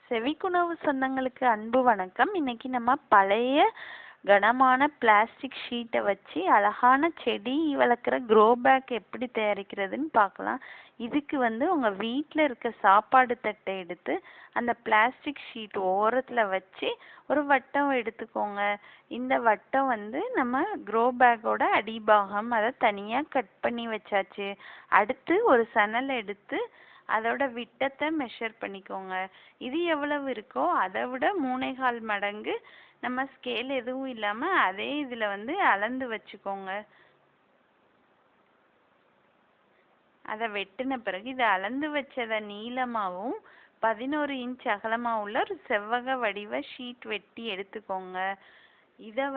செவிக்குணவு சொந்தங்களுக்கு அன்பு வணக்கம். இன்னைக்கு நம்ம பழைய கனமான பிளாஸ்டிக் ஷீட்டை வச்சு அழகான செடி வளர்க்குற க்ரோ பேக் எப்படி தயாரிக்கிறதுன்னு பார்க்கலாம். இதுக்கு உங்கள் வீட்டில் இருக்க சாப்பாடு தட்டை எடுத்து அந்த பிளாஸ்டிக் ஷீட் ஓரத்தில் வச்சு ஒரு வட்டம் எடுத்துக்கோங்க. இந்த வட்டம் நம்ம க்ரோ பேக்கோட அடிபாகம், அதை தனியாக கட் பண்ணி வச்சாச்சு. அடுத்து ஒரு சணல் எடுத்து அதோட விட்டத்தை மெஷர் பண்ணிக்கோங்க. இது எவ்வளவு இருக்கோ அதை விட 3.25 மடங்கு நம்ம ஸ்கேல் எதுவும் இல்லாமல் அதே இதில் அளந்து வச்சுக்கோங்க. அதை வெட்டின பிறகு இதை அளந்து வச்சதை நீளமாகவும் 11 இன்ச் அகலமாக உள்ள ஒரு செவ்வக வடிவ ஷீட் வெட்டி எடுத்துக்கோங்க. இதை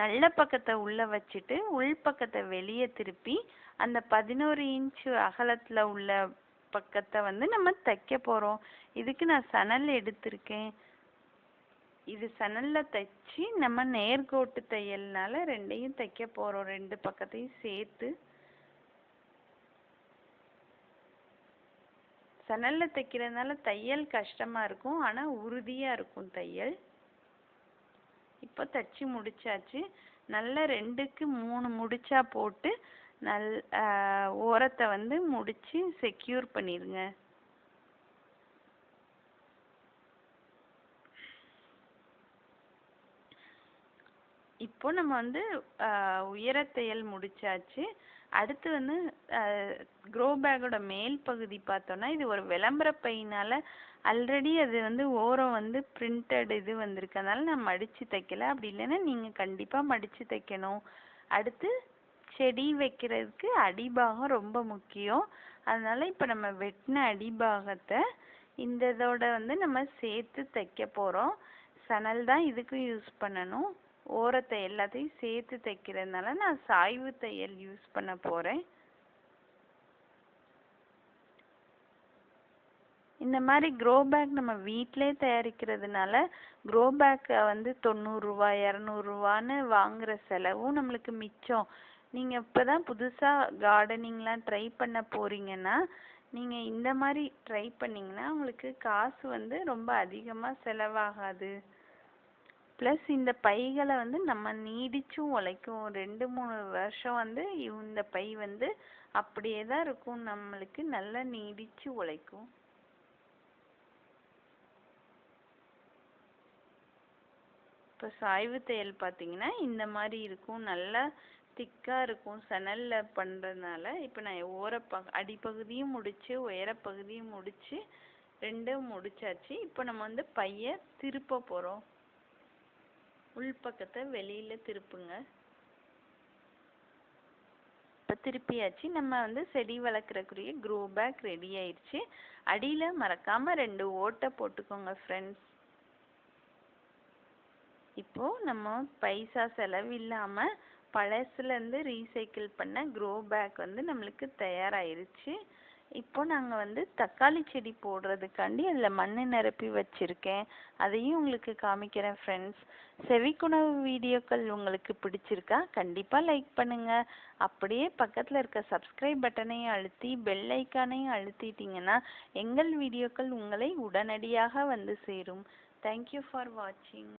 நல்ல பக்கத்தை உள்ள வச்சுட்டு உள் பக்கத்தை வெளியே திருப்பி அந்த 11 இன்ச் அகலத்தில் உள்ள பக்கத்தை நம்ம தைக்க போகிறோம். இதுக்கு நான் சணல் எடுத்திருக்கேன். இது சணலில் தைச்சி நம்ம நேர்கோட்டு தையல்னால ரெண்டையும் தைக்க போகிறோம், ரெண்டு பக்கத்தையும் சேர்த்து. சணலில் தைக்கிறதுனால தையல் கஷ்டமாக இருக்கும், ஆனால் உறுதியாக இருக்கும் தையல். இப்போ தைச்சி முடிச்சாச்சு. நல்ல 2க்கு 3 முடிச்சா போட்டு ஓரத்தை முடிச்சு செக்யூர் பண்ணிடுங்க. இப்போ நம்ம உயர தையல் முடிச்சாச்சு. அடுத்து க்ரோ பேக்கோட மேல் பகுதி பார்த்தோன்னா இது ஒரு விளம்பர பையினால ஆல்ரெடி அது ஓரம் பிரிண்டட் இது வந்திருக்கு, அதனால நான் மடித்து தைக்கல. அப்படி இல்லைன்னா நீங்கள் கண்டிப்பாக மடித்து தைக்கணும். அடுத்து செடி வைக்கிறதுக்கு அடிபாகம் ரொம்ப முக்கியம். அதனால இப்போ நம்ம வெட்டின அடிபாகத்தை இந்த இதோட நம்ம சேர்த்து தைக்க போகிறோம். சணல் தான் இதுக்கும் யூஸ் பண்ணணும். ஓரத்தை எல்லாத்தையும் சேர்த்து தைக்கிறதுனால நான் சாய்வு தையல் யூஸ் பண்ண போகிறேன். இந்த மாதிரி க்ரோ பேக் நம்ம வீட்டிலே தயாரிக்கிறதுனால க்ரோ பேக்கை 90 ரூபா 200 ரூபான்னு வாங்குகிற செலவும் நம்மளுக்கு மிச்சம். நீங்கள் இப்போ தான் புதுசாக கார்டனிங்லாம் ட்ரை பண்ண போகிறீங்கன்னா நீங்கள் இந்த மாதிரி ட்ரை பண்ணிங்கன்னா உங்களுக்கு காசு ரொம்ப அதிகமாக செலவாகாது. ப்ளஸ் இந்த பைகளை நம்ம நீடிச்சும் உழைக்கும். 2-3 வருஷம் இந்த பை அப்படியே தான் இருக்கும், நம்மளுக்கு நல்லா நீடிச்சு உழைக்கும். இப்போ சாய்வு தையல் பார்த்தீங்கன்னா இந்த மாதிரி இருக்கும், நல்லா திக்காக இருக்கும் சணலில் பண்ணுறதுனால. இப்போ நான் அடிப்பகுதியும் முடித்து உயரப்பகுதியும் முடித்து ரெண்டும் முடிச்சாச்சு. இப்போ நம்ம பையை திருப்ப போகிறோம். உள்பக்கத்தை வெளியில் திருப்புங்க. இப்போ திருப்பியாச்சு. நம்ம செடி வளர்க்குறக்குரிய க்ரோ பேக் ரெடி ஆயிடுச்சு. அடியில் மறக்காமல் 2 ஓட்டை போட்டுக்கோங்க ஃப்ரெண்ட்ஸ். இப்போது நம்ம பைசா செலவு இல்லாமல் பழசுலேருந்து ரீசைக்கிள் பண்ண க்ரோ பேக் நம்மளுக்கு தயாராகிருச்சு. இப்போ நாங்கள் தக்காளி செடி போடுறதுக்காண்டி அதில் மண் நிரப்பி வச்சுருக்கேன், அதையும் உங்களுக்கு காமிக்கிறேன் ஃப்ரெண்ட்ஸ். செவிக்குணவு வீடியோக்கள் உங்களுக்கு பிடிச்சிருக்கா கண்டிப்பாக லைக் பண்ணுங்கள். அப்படியே பக்கத்தில் இருக்க சப்ஸ்கிரைப் பட்டனையும் அழுத்தி பெல் ஐக்கானையும் அழுத்திட்டிங்கன்னா எங்கள் வீடியோக்கள் உங்களை உடனடியாக சேரும். தேங்க்யூ ஃபார் வாட்சிங்.